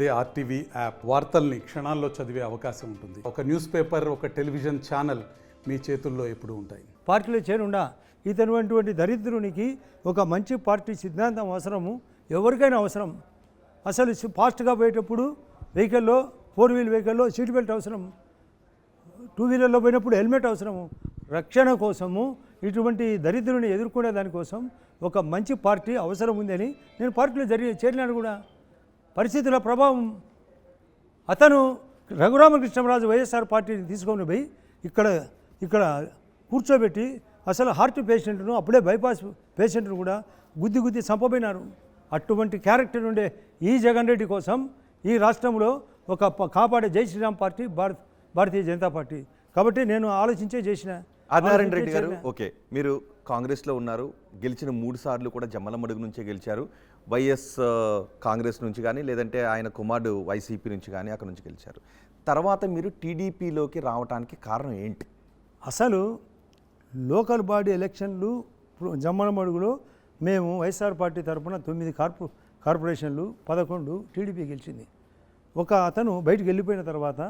అదే RTV app వార్తల్ని క్షణాల్లో చదివే అవకాశం ఉంటుంది. ఒక న్యూస్ పేపర్, ఒక టెలివిజన్ ఛానల్ మీ చేతుల్లో ఎప్పుడూ ఉంటాయి. పార్టీలో చేరుండా ఇతటువంటి దరిద్రునికి ఒక మంచి పార్టీ సిద్ధాంతం అవసరము, ఎవరికైనా అవసరం. అసలు ఫాస్ట్గా పోయేటప్పుడు వెహికల్లో, 4 వీల్ వెహికల్లో సీట్ బెల్ట్ అవసరం, 2 వీలర్లో పోయినప్పుడు హెల్మెట్ అవసరము. రక్షణ కోసము ఇటువంటి దరిద్రుని ఎదుర్కొనే దానికోసం ఒక మంచి పార్టీ అవసరం ఉందని నేను పార్టీలో చేరినాడు కూడా. పరిస్థితుల ప్రభావం అతను రఘురామకృష్ణరాజు వైఎస్ఆర్ పార్టీని తీసుకొని పోయి ఇక్కడ కూర్చోబెట్టి అసలు హార్ట్ పేషెంట్ను, అప్పుడే బైపాస్ పేషెంట్ను కూడా గుద్ది చంపబోయినారు. అటువంటి క్యారెక్టర్ ఉండే ఈ జగన్ రెడ్డి కోసం ఈ రాష్ట్రంలో ఒక కాపాడే జై శ్రీరామ్ పార్టీ భారతీయ జనతా పార్టీ. కాబట్టి నేను ఆలోచించే చేసిన. ఆదినారాయణ రెడ్డి గారు, ఓకే, మీరు కాంగ్రెస్లో ఉన్నారు, గెలిచిన 3 సార్లు కూడా జమ్మలమడుగు నుంచే గెలిచారు. వైఎస్ కాంగ్రెస్ నుంచి కానీ, లేదంటే ఆయన కుమారుడు వైసీపీ నుంచి కానీ అక్కడ నుంచి గెలిచారు. తర్వాత మీరు టీడీపీలోకి రావడానికి కారణం ఏంటి? అసలు లోకల్ బాడీ ఎలక్షన్లు జమ్మలమడుగులో మేము వైఎస్ఆర్ పార్టీ తరఫున 9 కార్పొరేషన్లు, 11 టీడీపీ గెలిచింది. ఒక అతను బయటకు వెళ్ళిపోయిన తర్వాత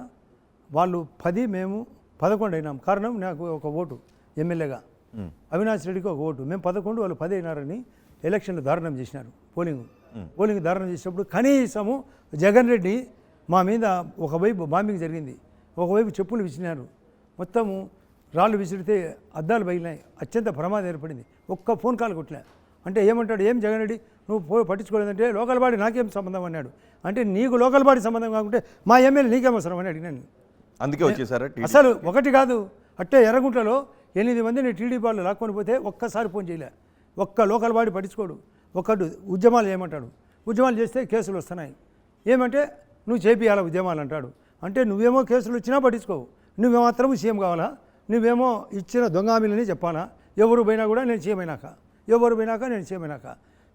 వాళ్ళు 10, మేము 11 అయినాం. కారణం నాకు ఒక ఓటు ఎమ్మెల్యేగా, అవినాష్ రెడ్డికి ఒక ఓటు, మేము 11 వాళ్ళు 10 అయినారని ఎలక్షన్లు దారుణం చేసినారు. పోలింగ్ దారుణం చేసినప్పుడు కనీసము జగన్ రెడ్డి మా మీద ఒకవైపు బాంబింగ్ జరిగింది, ఒకవైపు చెప్పులు విసిరినారు, మొత్తము రాళ్ళు విసిరితే అద్దాలు పగిలినాయి, అత్యంత ప్రమాదం ఏర్పడింది. ఒక్క ఫోన్ కాల్ కొట్టలే. అంటే ఏమంటాడు, ఏం జగన్ రెడ్డి నువ్వు పట్టించుకోలేదంటే లోకల్ బాడీ నాకేం సంబంధం అన్నాడు. అంటే నీకు లోకల్ బాడీ సంబంధం కాకుంటే మా ఎమ్మెల్యే నీకేం అవసరం అని అడిగినాను. అందుకే వచ్చేసారా? అసలు ఒకటి కాదు, అట్టే ఎర్రగుంటలో 8 మందిని టీడీపీ వాళ్ళు లాక్కొని పోతే ఒక్కసారి ఫోన్ చేయలే. ఒక్క లోకల్ బాడీ పట్టించుకోడు. ఒక్కడు ఉద్యమాలు చేయమంటాడు, ఉద్యమాలు చేస్తే కేసులు వస్తున్నాయి. ఏమంటే నువ్వు చేపియాల ఉద్యమాలు అంటాడు. అంటే నువ్వేమో కేసులు వచ్చినా పట్టించుకోవు, నువ్వు మాత్రం సీఎం కావాలా, నువ్వేమో ఇచ్చిన దొంగామిలని చెప్పాలా. ఎవరు పోయినా కూడా నేను సీఎం అయినాక,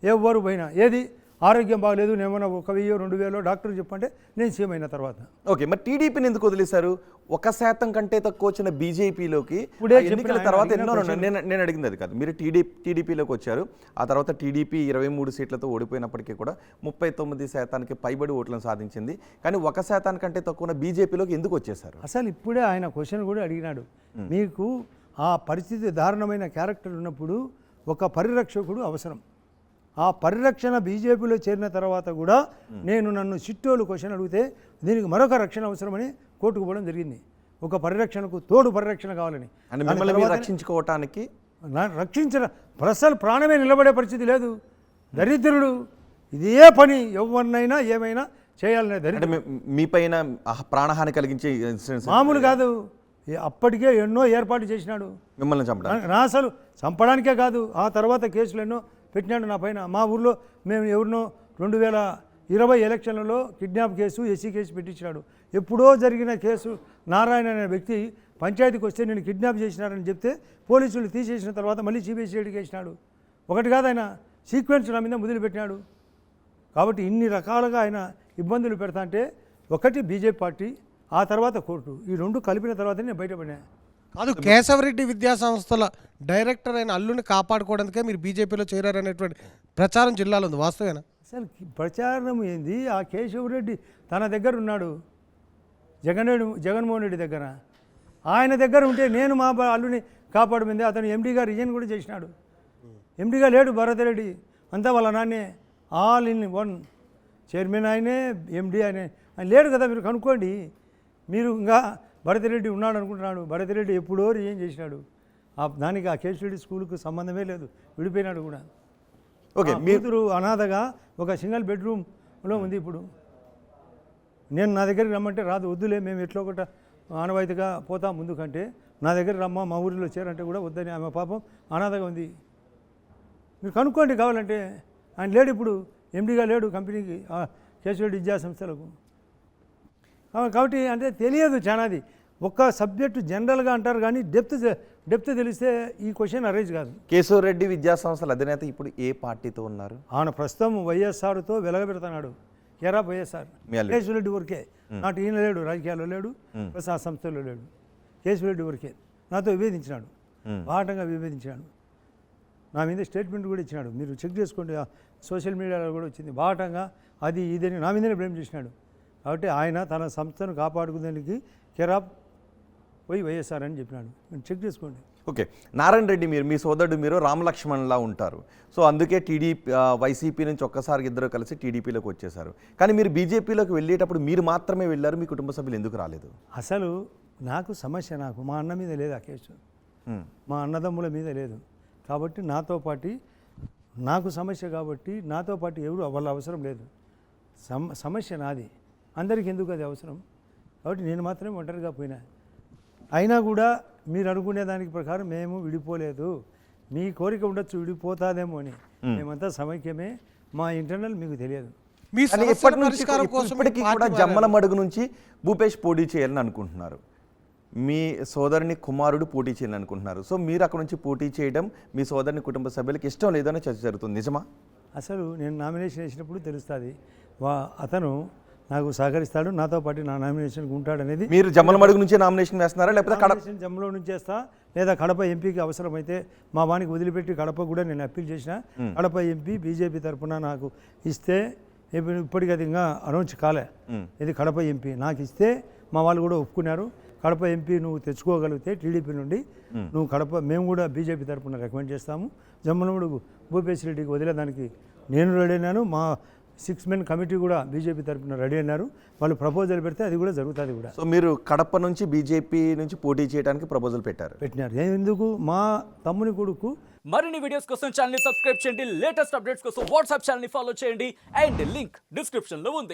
ఎవరు పోయినా ఏది ఆరోగ్యం బాగలేదు, నేమన్నా 1000, 2000 డాక్టర్ చెప్పంటే నేను సీఎం అయిన తర్వాత. ఓకే, మరి టీడీపీని ఎందుకు వదిలేశారు? 1% కంటే తక్కువ వచ్చిన బీజేపీలోకి ఎన్నికల తర్వాత నేను అడిగింది అది కాదు. మీరు టీడీపీలోకి వచ్చారు, ఆ తర్వాత టీడీపీ 23 సీట్లతో ఓడిపోయినప్పటికీ కూడా 39% పైబడి ఓట్లను సాధించింది. కానీ 1% కంటే తక్కువ ఉన్న బీజేపీలోకి ఎందుకు వచ్చేసారు? అసలు ఇప్పుడే ఆయన క్వశ్చన్ కూడా అడిగినాడు. మీకు ఆ పరిస్థితి దారుణమైన క్యారెక్టర్ ఉన్నప్పుడు ఒక పరిరక్షకుడు అవసరం. ఆ పరిరక్షణ బీజేపీలో చేరిన తర్వాత కూడా నన్ను చిట్టోలు క్వశ్చన్ అడిగితే దీనికి మరొక రక్షణ అవసరమని కోర్టుకు పోవడం జరిగింది. ఒక పరిరక్షణకు తోడు పరిరక్షణ కావాలని. రక్షించుకోవటానికి రక్షించిన అసలు ప్రాణమే నిలబడే పరిస్థితి లేదు. దరిద్రుడు ఇదే పని, ఎవరినైనా ఏమైనా చేయాలనే దరిద్రుడు. మీ పైన ప్రాణహాని కలిగించే మామూలు కాదు, అప్పటికే ఎన్నో ఏర్పాటు చేసినాడు మిమ్మల్ని చంపడానికి. అసలు చంపడానికే కాదు, ఆ తర్వాత కేసులు ఎన్నో పెట్టినాడు నా పైన. మా ఊర్లో మేము ఎవరినో 2020 ఎలక్షన్లలో కిడ్నాప్ కేసు, ఎస్సీ కేసు పెట్టించినాడు. ఎప్పుడో జరిగిన కేసు. నారాయణ అనే వ్యక్తి పంచాయతీకి వస్తే నేను కిడ్నాప్ చేసినారని చెప్తే పోలీసులు తీసేసిన తర్వాత మళ్ళీ సిబిఐసిఐడికి వేసినాడు. ఒకటి కాదు, ఆయన సీక్వెన్స్ నా మీద మొదలుపెట్టినాడు. కాబట్టి ఇన్ని రకాలుగా ఆయన ఇబ్బందులు పెడతా అంటే, ఒకటి బీజేపీ పార్టీ, ఆ తర్వాత కోర్టు, ఈ 2 కలిపిన తర్వాత నేను బయటపడినా. కాదు, కేశవరెడ్డి విద్యా సంస్థల డైరెక్టర్ అయిన అల్లుని కాపాడుకోవడానికే మీరు బీజేపీలో చేరారనేటువంటి ప్రచారం జిల్లాలో ఉంది, వాస్తవేనా? అసలు ప్రచారం ఏంది? ఆ కేశవరెడ్డి తన దగ్గర ఉన్నాడు, జగన్మోహన్ రెడ్డి దగ్గర. ఆయన దగ్గర ఉంటే నేను మా అల్లుని కాపాడమంది. అతను ఎండీగా రిజైన్ కూడా చేసినాడు. ఎండీగా లేడు భరత్ రెడ్డి, అంతా వాళ్ళ నాన్నే. ఆల్ ఇన్ వన్ చైర్మన్ ఆయనే, ఎండీ ఆయనే. ఆయన లేడు కదా, మీరు కనుక్కోండి. మీరు ఇంకా భరతిరెడ్డి ఉన్నాడు అనుకుంటున్నాడు. భరతిరెడ్డి ఎప్పుడో రిజైన్ చేసినాడు. దానికి ఆ కేశవరెడ్డి స్కూల్కు సంబంధమే లేదు, విడిపోయినాడు కూడా. ఓకే, కూతురు అనాథగా ఒక సింగిల్ బెడ్రూమ్లో ఉంది ఇప్పుడు. నేను నా దగ్గరికి రమ్మంటే రాదు, వద్దులే మేము ఎట్లా ఒకట ఆనవాయితీగా పోతాం ముందుకంటే, నా దగ్గర రమ్మ మా ఊరిలో చేరంటే కూడా వద్దని ఆమె పాపం అనాథగా ఉంది. మీరు కనుక్కోండి కావాలంటే. ఆయన లేడు ఇప్పుడు, ఎండీగా లేడు కంపెనీకి, కేశవరెడ్డి విద్యా సంస్థలకు. కాబట్టి అంటే తెలియదు చాలాది. ఒక్క సబ్జెక్టు జనరల్గా అంటారు కానీ డెప్త్ తెలిస్తే ఈ క్వశ్చన్ అరేంజ్ కాదు. కేశవరెడ్డి విద్యా సంస్థల అధినేత ఇప్పుడు ఏ పార్టీతో ఉన్నారు? ఆయన ప్రస్తుతం వైఎస్ఆర్తో వెలగబెడుతున్నాడు. ఎరా వైఎస్ఆర్, కేశవరెడ్డి వరకే, నాటు ఈయన లేడు, రాజకీయాల్లో లేడు, ప్లస్ ఆ సంస్థలో లేడు. కేశవరెడ్డి వరకే నాతో విభేదించినాడు, బాటంగా విభేదించినాడు. నా మీద స్టేట్మెంట్ కూడా ఇచ్చినాడు, మీరు చెక్ చేసుకోండి, సోషల్ మీడియాలో కూడా వచ్చింది. బాటంగా అది ఇదని నా మీదనే బ్లేమ్ చేసినాడు. కాబట్టి ఆయన తన సంస్థను కాపాడుకునేందుకు కెరాప్ పోయి వైఎస్ఆర్ అని చెప్పినాడు. మీరు చెక్ చేసుకోండి. ఓకే, నారాయణ రెడ్డి మీ సోదరుడు మీరు రామలక్ష్మణ్లా ఉంటారు. సో అందుకే వైసీపీ నుంచి ఒక్కసారి ఇద్దరు కలిసి టీడీపీలోకి వచ్చేసారు. కానీ మీరు బీజేపీలోకి వెళ్ళేటప్పుడు మీరు మాత్రమే వెళ్ళారు, మీ కుటుంబ సభ్యులు ఎందుకు రాలేదు? అసలు నాకు సమస్య, మా అన్న మీద లేదు ఆ కేసు, మా అన్నదమ్ముల మీద లేదు. కాబట్టి నాతో పాటు నాకు సమస్య, కాబట్టి నాతో పాటు ఎవరు వాళ్ళ అవసరం లేదు. సమస్య నాది, అందరికి ఎందుకు అది అవసరం? కాబట్టి నేను మాత్రమే ఒంటరిగా పోయినా. అయినా కూడా మీరు అనుకునే దానికి ప్రకారం మేము విడిపోలేదు. మీ కోరిక ఉండొచ్చు విడిపోతాదేమో అని, మేమంతా సమైక్యమే. మా ఇంటర్నల్ మీకు తెలియదు. మీ కానీ సమస్యల పరిష్కారం కోసం ఇప్పటికీ కూడా జమ్మల మడుగు నుంచి భూపేష్ పోటీ చేయాలని అనుకుంటున్నారు. మీ సోదరుని కుమారుడు పోటీ చేయాలని అనుకుంటున్నారు. సో మీరు అక్కడ నుంచి పోటీ చేయడం మీ సోదరుని కుటుంబ సభ్యులకి ఇష్టం లేదని చర్చ జరుగుతుంది, నిజమా? అసలు నేను నామినేషన్ వేసినప్పుడు తెలుస్తుంది. అతను నాకు సహకరిస్తాడు, నాతో పాటు నా నామినేషన్కి ఉంటాడనేది. మీరు జమ్మల మడుగు నుంచి నామినేషన్ వేస్తున్నారా, లేకపోతే నామినేషన్ జమ్మలో నుంచి చేస్తా, లేదా కడప ఎంపీకి అవసరమైతే మా వానికి వదిలిపెట్టి కడప కూడా నేను అప్పీల్ చేసిన. కడప ఎంపీ బీజేపీ తరఫున నాకు ఇస్తే, ఇప్పటికీ అది ఇంకా అనౌన్స్ కాలే, ఇది కడప ఎంపీ నాకు ఇస్తే మా వాళ్ళు కూడా ఒప్పుకున్నారు. కడప ఎంపీ నువ్వు తెచ్చుకోగలిగితే టీడీపీ నుండి నువ్వు కడప, మేము కూడా బీజేపీ తరఫున రికమెండ్ చేస్తాము. జమ్మలమడుగు భూపేష్ రెడ్డికి వదిలేదానికి నేను రెడీ అయినాను. మా 6 మెన్ కమిటీ కూడా బీజేపీ తరఫున రెడీ అన్నారు. వాళ్ళు ప్రపోజల్ పెడితే అది కూడా జరుగుతుంది కూడా. సో మీరు కడప నుంచి బీజేపీ నుంచి పోటీ చేయడానికి ప్రపోజల్ పెట్టినారు. ఎందుకు? మా తమ్ముని కొడుకు. మరిన్ని వీడియోస్ కోసం ఛానల్ ని సబ్స్క్రైబ్ చేయండి, లేటెస్ట్ అప్డేట్స్ కోసం వాట్సాప్ ఛానల్ ని ఫాలో చేయండి, అండ్ లింక్ డిస్క్రిప్షన్ లో ఉంది.